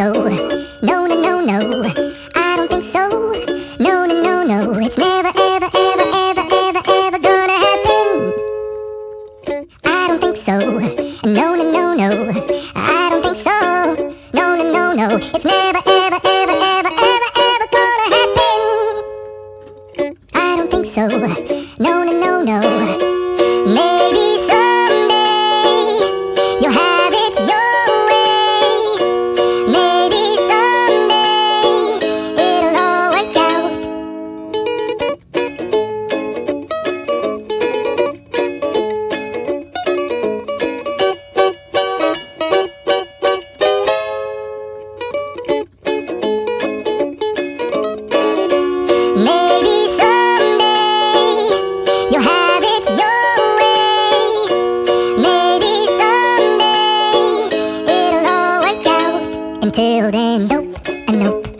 so. No, no, no, no, I don't think so. No, no, no, no, it's never, ever, ever, ever, ever, ever gonna happen. I don't think so. No, no, no, no, I don't think so. No, no, no, no, it's never, ever, ever, ever, ever, ever gonna happen. I don't think so. No, no, no, no. Maybe someday you'll have it your way. Maybe someday it'll all work out. Maybe someday you'll have it your way. Maybe someday it'll all work out. Until then, nope, and nope.